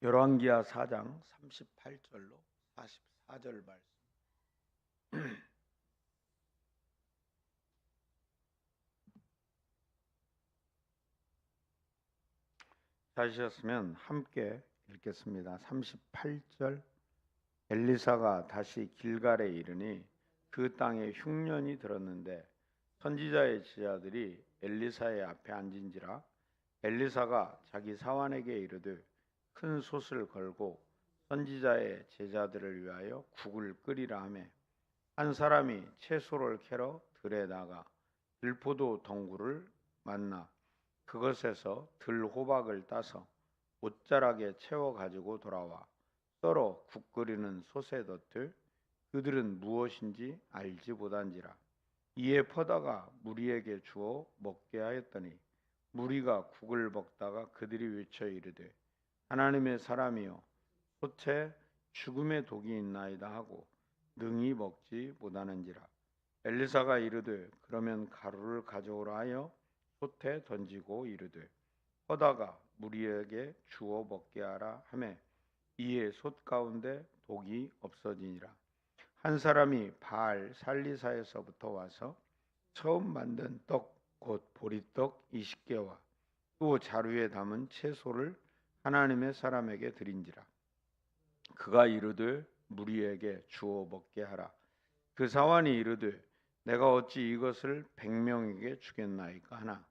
열왕기하 4장 38절로 44절 말씀. 찾으셨으면 함께 읽겠습니다. 38절. 엘리사가 다시 길갈에 이르니 그 땅에 흉년이 들었는데 선지자의 제자들이 엘리사의 앞에 앉은지라. 엘리사가 자기 사환에게 이르되 큰 솥을 걸고 선지자의 제자들을 위하여 국을 끓이라 하매 한 사람이 채소를 캐러 들에 나가 들포도 덩굴을 만나 그것에서 들호박을 따서 옷자락에 채워 가지고 돌아와 썰어 국 끓이는 솥에 넣되 그들은 무엇인지 알지 못한지라. 이에 퍼다가 무리에게 주어 먹게 하였더니 무리가 국을 먹다가 그들이 외쳐 이르되 하나님의 사람이여 솥에 죽음의 독이 있나이다 하고 능히 먹지 못하는지라. 엘리사가 이르되 그러면 가루를 가져오라 하여 솥에 던지고 이르되 퍼다가 무리에게 주어 먹게 하라 하매 이에 솥 가운데 독이 없어지니라. 한 사람이 바알 살리사에서부터 와서 처음 만든 떡 곧 보리떡 20개와 또 자루에 담은 채소를 하나님의 사람에게 드린지라. 그가 이르되 무리에게 주어 먹게 하라. 그 사환이 이르되 내가 어찌 이것을 100명에게 주겠나이까 하나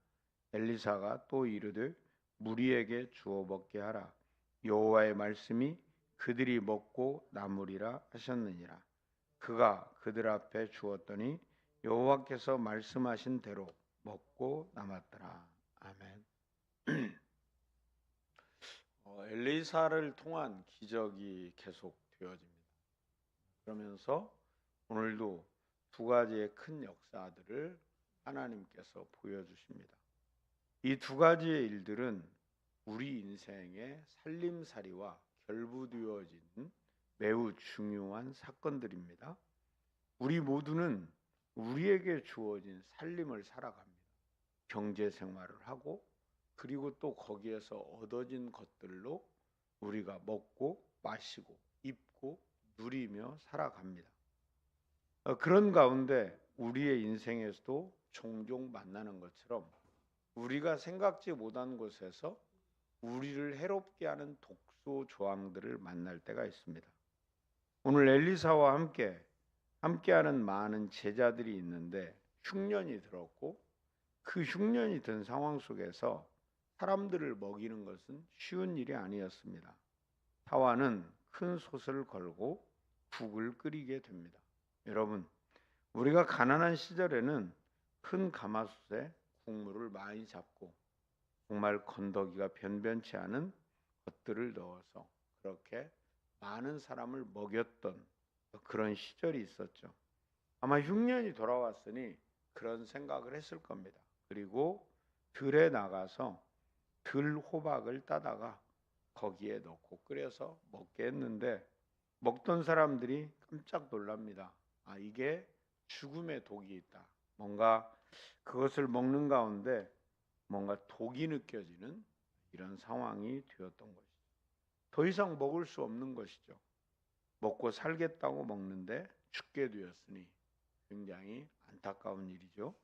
엘리사가 또 이르되 무리에게 주어 먹게 하라. 여호와의 말씀이 그들이 먹고 남으리라 하셨느니라. 그가 그들 앞에 주었더니 여호와께서 말씀하신 대로 먹고 남았더라. 아멘. 엘리사를 통한 기적이 계속 되어집니다. 그러면서 오늘도 두 가지의 큰 역사들을 하나님께서 보여주십니다. 이 두 가지의 일들은 우리 인생의 살림살이와 결부되어진 매우 중요한 사건들입니다. 우리 모두는 우리에게 주어진 살림을 살아갑니다. 경제 생활을 하고 그리고 또 거기에서 얻어진 것들로 우리가 먹고 마시고 입고 누리며 살아갑니다. 그런 가운데 우리의 인생에서도 종종 만나는 것처럼 우리가 생각지 못한 곳에서 우리를 해롭게 하는 독소 조항들을 만날 때가 있습니다. 오늘 엘리사와 함께하는 많은 제자들이 있는데 흉년이 들었고 그 흉년이 든 상황 속에서 사람들을 먹이는 것은 쉬운 일이 아니었습니다. 사환은 큰 솥을 걸고 국을 끓이게 됩니다. 여러분, 우리가 가난한 시절에는 큰 가마솥에 국물을 많이 잡고 정말 건더기가 변변치 않은 것들을 넣어서 그렇게 많은 사람을 먹였던 그런 시절이 있었죠. 아마 흉년이 돌아왔으니 그런 생각을 했을 겁니다. 그리고 들에 나가서 들호박을 따다가 거기에 넣고 끓여서 먹게 했는데 먹던 사람들이 깜짝 놀랍니다. 이게 죽음의 독이 있다. 뭔가 그것을 먹는 가운데 뭔가 독이 느껴지는 이런 상황이 되었던 것이죠. 더 이상 먹을 수 없는 것이죠. 먹고 살겠다고 먹는데 죽게 되었으니 굉장히 안타까운 일이죠.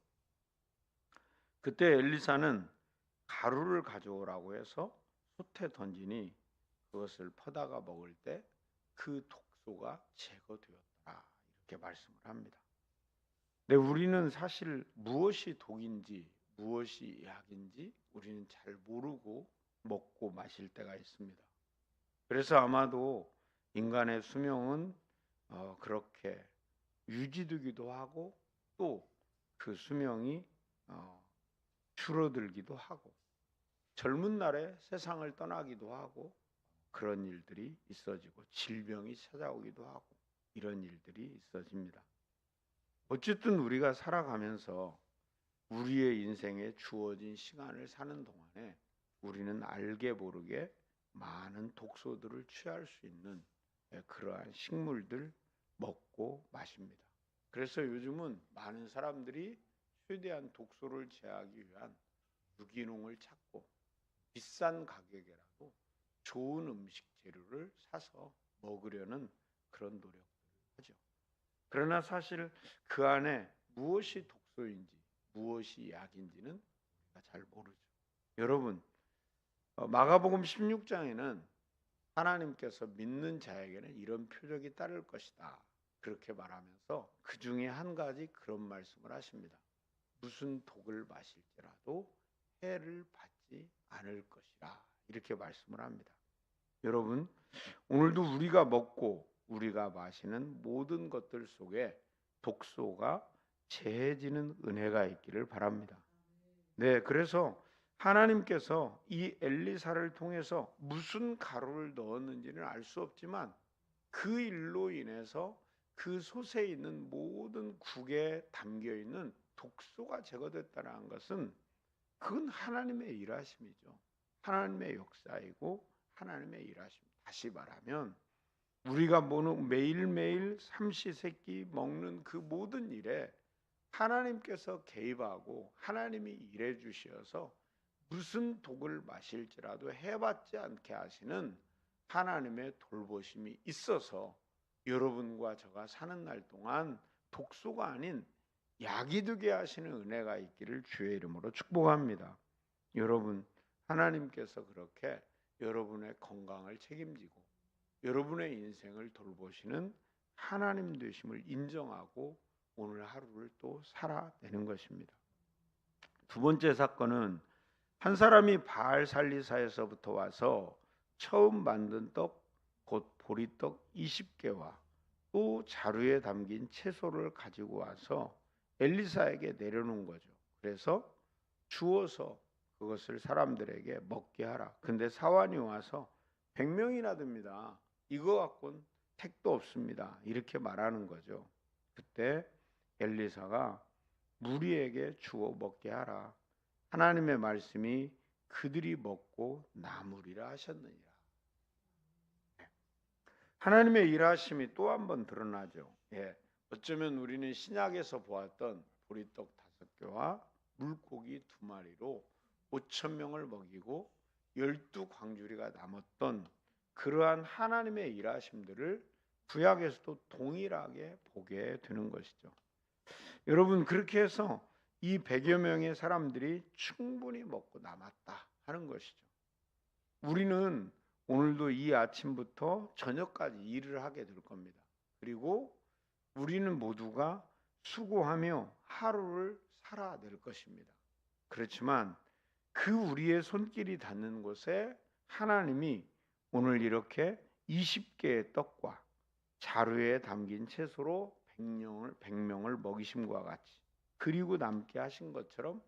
그때 엘리사는 가루를 가져오라고 해서 솥에 던지니 그것을 퍼다가 먹을 때 그 독소가 제거되었다. 이렇게 말씀을 합니다. 근데 우리는 사실 무엇이 독인지 무엇이 약인지 우리는 잘 모르고 먹고 마실 때가 있습니다. 그래서 아마도 인간의 수명은 그렇게 유지되기도 하고 또 그 수명이 줄어들기도 하고 젊은 날에 세상을 떠나기도 하고 그런 일들이 있어지고 질병이 찾아오기도 하고 이런 일들이 있어집니다. 어쨌든 우리가 살아가면서 우리의 인생에 주어진 시간을 사는 동안에 우리는 알게 모르게 많은 독소들을 취할 수 있는 그러한 식물들 먹고 마십니다. 그래서 요즘은 많은 사람들이 최대한 독소를 제하기 위한 유기농을 찾고 비싼 가격이라도 좋은 음식 재료를 사서 먹으려는 그런 노력들을 하죠. 그러나 사실 그 안에 무엇이 독소인지 무엇이 약인지는 우리가 잘 모르죠. 여러분, 마가복음 16장에는 하나님께서 믿는 자에게는 이런 표적이 따를 것이다, 그렇게 말하면서 그 중에 한 가지 그런 말씀을 하십니다. 무슨 독을 마실지라도 해를 받지 않을 것이라, 이렇게 말씀을 합니다. 여러분, 오늘도 우리가 먹고 우리가 마시는 모든 것들 속에 독소가 제해지는 은혜가 있기를 바랍니다. 네, 그래서 하나님께서 이 엘리사를 통해서 무슨 가루를 넣었는지는 알 수 없지만 그 일로 인해서 그 솥에 있는 모든 국에 담겨 있는 독소가 제거됐다는 것은 그건 하나님의 일하심이죠. 하나님의 역사이고 하나님의 일하심. 다시 말하면 우리가 매일매일 삼시세끼 먹는 그 모든 일에 하나님께서 개입하고 하나님이 일해 주셔서 무슨 독을 마실지라도 해받지 않게 하시는 하나님의 돌보심이 있어서 여러분과 저가 사는 날 동안 독소가 아닌 약이 되게 하시는 은혜가 있기를 주의 이름으로 축복합니다. 여러분, 하나님께서 그렇게 여러분의 건강을 책임지고 여러분의 인생을 돌보시는 하나님 되심을 인정하고 오늘 하루를 또 살아내는 것입니다. 두 번째 사건은 한 사람이 바알 살리사에서부터 와서 처음 만든 떡, 곧 보리떡 20개와 또 자루에 담긴 채소를 가지고 와서 엘리사에게 내려놓은 거죠. 그래서 주어서 그것을 사람들에게 먹게 하라. 근데 사환이 와서 100명이나 됩니다. 이거 갖고는 택도 없습니다, 이렇게 말하는 거죠. 그때 엘리사가 무리에게 주어 먹게 하라. 하나님의 말씀이 그들이 먹고 남으리라 하셨느니라. 하나님의 일하심이 또 한 번 드러나죠. 어쩌면 우리는 신약에서 보았던 보리떡 5개와 물고기 2마리로 5,000명을 먹이고 12광주리가 남았던 그러한 하나님의 일하심들을 구약에서도 동일하게 보게 되는 것이죠. 여러분, 그렇게 해서 이 100여 명의 사람들이 충분히 먹고 남았다 하는 것이죠. 우리는 오늘도 이 아침부터 저녁까지 일을 하게 될 겁니다. 그리고 우리는 모두가 수고하며 하루를 살아낼 것입니다. 그렇지만 그 우리의 손길이 닿는 곳에 하나님이 오늘 이렇게 20개의 떡과 자루에 담긴 채소로 100명을 먹이심과 같이 그리고 남게 하신 것처럼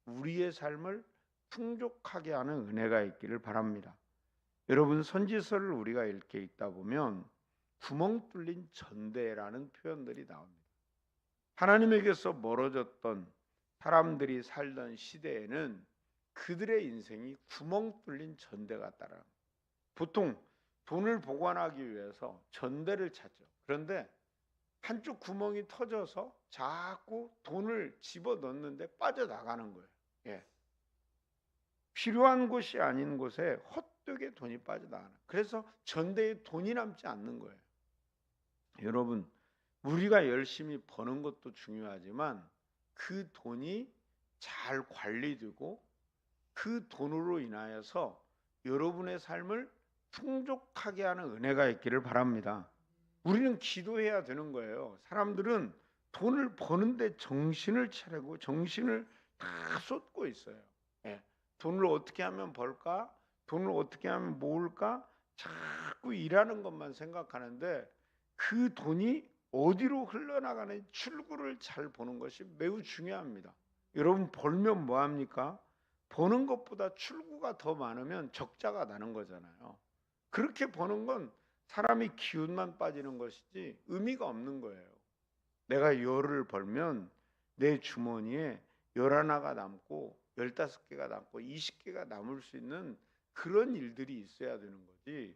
우리의 삶을 풍족하게 하는 은혜가 있기를 바랍니다. 여러분, 선지서를 우리가 이렇게 읽다 보면 구멍 뚫린 전대라는 표현들이 나옵니다. 하나님에게서 멀어졌던 사람들이 살던 시대에는 그들의 인생이 구멍 뚫린 전대 같다라는, 보통 돈을 보관하기 위해서 전대를 찾죠. 그런데 한쪽 구멍이 터져서 자꾸 돈을 집어넣는데 빠져나가는 거예요. 필요한 곳이 아닌 곳에 헛되게 돈이 빠져나가는, 그래서 전대에 돈이 남지 않는 거예요. 여러분, 우리가 열심히 버는 것도 중요하지만 그 돈이 잘 관리되고 그 돈으로 인하여서 여러분의 삶을 풍족하게 하는 은혜가 있기를 바랍니다. 우리는 기도해야 되는 거예요. 사람들은 돈을 버는데 정신을 차리고 정신을 다 쏟고 있어요. 돈을 어떻게 하면 벌까? 돈을 어떻게 하면 모을까? 자꾸 일하는 것만 생각하는데 그 돈이 어디로 흘러나가는 출구를 잘 보는 것이 매우 중요합니다. 여러분, 벌면 뭐합니까? 버는 것보다 출구가 더 많으면 적자가 나는 거잖아요. 그렇게 버는 건 사람이 기운만 빠지는 것이지 의미가 없는 거예요. 내가 열을 벌면 내 주머니에 11개가 남고 15개가 남고 20개가 남을 수 있는 그런 일들이 있어야 되는 거지,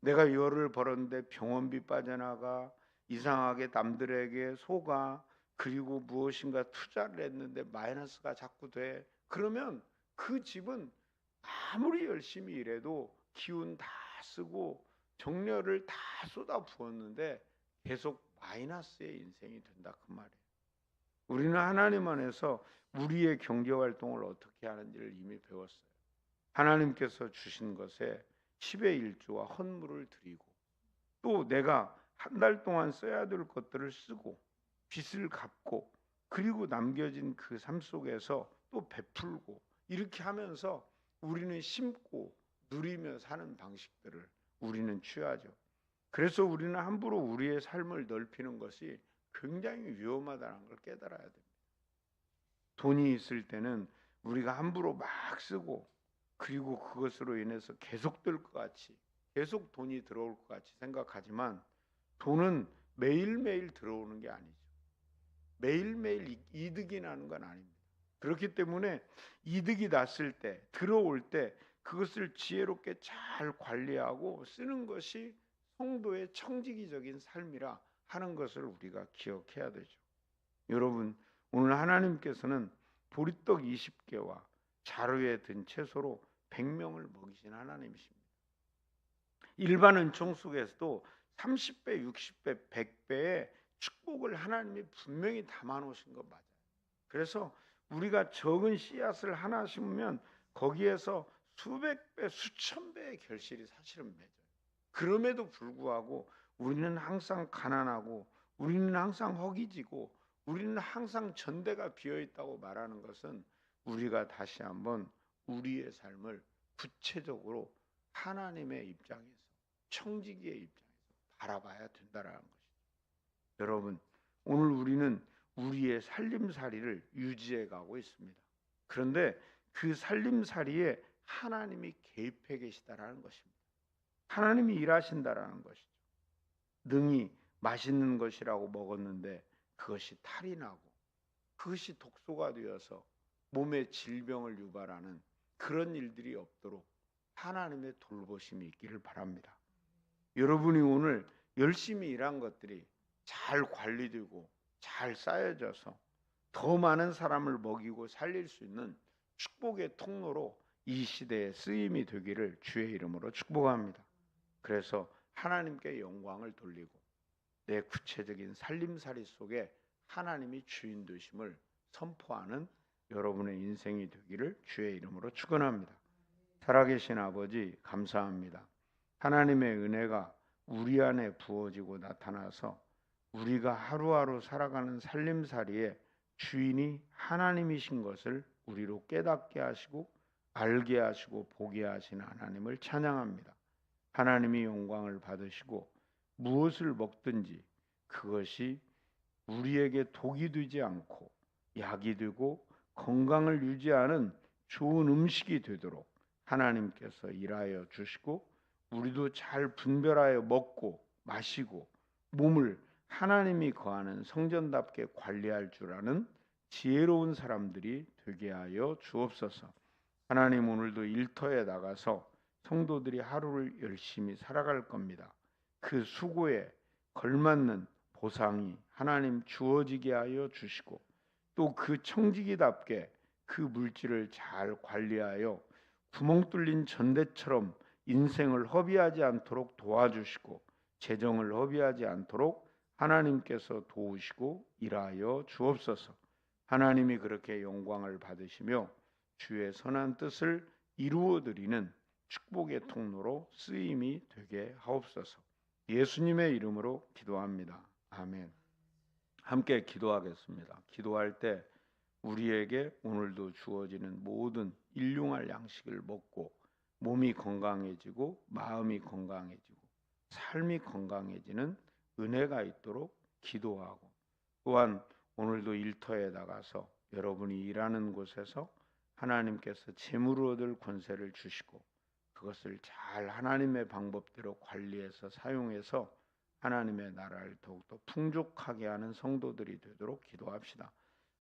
내가 열을 벌었는데 병원비 빠져나가, 이상하게 남들에게 속아, 그리고 무엇인가 투자를 했는데 마이너스가 자꾸 돼, 그러면 그 집은 아무리 열심히 일해도 기운 다 쓰고 정열을 다 쏟아 부었는데 계속 마이너스의 인생이 된다 그 말이에요. 우리는 하나님 안에서 우리의 경제 활동을 어떻게 하는지를 이미 배웠어요. 하나님께서 주신 것에 10의 1조와 헌물을 드리고, 또 내가 한 달 동안 써야 될 것들을 쓰고 빚을 갚고, 그리고 남겨진 그 삶 속에서 또 베풀고, 이렇게 하면서 우리는 심고 누리며 사는 방식들을 우리는 취하죠. 그래서 우리는 함부로 우리의 삶을 넓히는 것이 굉장히 위험하다는 걸 깨달아야 됩니다. 돈이 있을 때는 우리가 함부로 막 쓰고, 그리고 그것으로 인해서 계속될 것 같이, 계속 돈이 들어올 것 같이 생각하지만, 돈은 매일매일 들어오는 게 아니죠. 매일매일 이득이 나는 건 아닙니다. 그렇기 때문에 이득이 났을 때, 들어올 때 그것을 지혜롭게 잘 관리하고 쓰는 것이 성도의 청지기적인 삶이라 하는 것을 우리가 기억해야 되죠. 여러분, 오늘 하나님께서는 보리떡 20개와 자루에 든 채소로 100명을 먹이신 하나님이십니다. 일반 은총 속에서도 30배, 60배, 100배의 축복을 하나님이 분명히 담아 놓으신 거 맞아요. 그래서 우리가 적은 씨앗을 하나 심으면 거기에서 수백 배, 수천 배의 결실이 사실은 맺어요. 그럼에도 불구하고 우리는 항상 가난하고, 우리는 항상 허기지고, 우리는 항상 전대가 비어 있다고 말하는 것은, 우리가 다시 한번 우리의 삶을 구체적으로 하나님의 입장에서, 청지기의 입장에서 바라봐야 된다는 것이죠. 여러분, 오늘 우리는 우리의 살림살이를 유지해 가고 있습니다. 그런데 그 살림살이에 하나님이 개입해 계시다라는 것입니다. 하나님이 일하신다라는 것이죠. 능히 맛있는 것이라고 먹었는데 그것이 탈이 나고, 그것이 독소가 되어서 몸에 질병을 유발하는 그런 일들이 없도록 하나님의 돌보심이 있기를 바랍니다. 여러분이 오늘 열심히 일한 것들이 잘 관리되고 잘 쌓여져서 더 많은 사람을 먹이고 살릴 수 있는 축복의 통로로 이 시대에 쓰임이 되기를 주의 이름으로 축복합니다. 그래서 하나님께 영광을 돌리고 내 구체적인 살림살이 속에 하나님이 주인 되심을 선포하는 여러분의 인생이 되기를 주의 이름으로 축원합니다. 살아계신 아버지, 감사합니다. 하나님의 은혜가 우리 안에 부어지고 나타나서 우리가 하루하루 살아가는 살림살이에 주인이 하나님이신 것을 우리로 깨닫게 하시고 알게 하시고 보게 하신 하나님을 찬양합니다. 하나님이 영광을 받으시고 무엇을 먹든지 그것이 우리에게 독이 되지 않고 약이 되고 건강을 유지하는 좋은 음식이 되도록 하나님께서 일하여 주시고, 우리도 잘 분별하여 먹고 마시고 몸을 하나님이 거하는 성전답게 관리할 줄 아는 지혜로운 사람들이 되게 하여 주옵소서. 하나님, 오늘도 일터에 나가서 성도들이 하루를 열심히 살아갈 겁니다. 그 수고에 걸맞는 보상이 하나님 주어지게 하여 주시고, 또 그 청지기답게 그 물질을 잘 관리하여 구멍 뚫린 전대처럼 인생을 허비하지 않도록 도와주시고, 재정을 허비하지 않도록 하나님께서 도우시고 일하여 주옵소서. 하나님이 그렇게 영광을 받으시며 주의 선한 뜻을 이루어드리는 축복의 통로로 쓰임이 되게 하옵소서. 예수님의 이름으로 기도합니다. 아멘. 함께 기도하겠습니다. 기도할 때 우리에게 오늘도 주어지는 모든 일용할 양식을 먹고 몸이 건강해지고 마음이 건강해지고 삶이 건강해지는 은혜가 있도록 기도하고, 또한 오늘도 일터에 나가서 여러분이 일하는 곳에서 하나님께서 재물을 얻을 권세를 주시고 그것을 잘 하나님의 방법대로 관리해서 사용해서 하나님의 나라를 더욱더 풍족하게 하는 성도들이 되도록 기도합시다.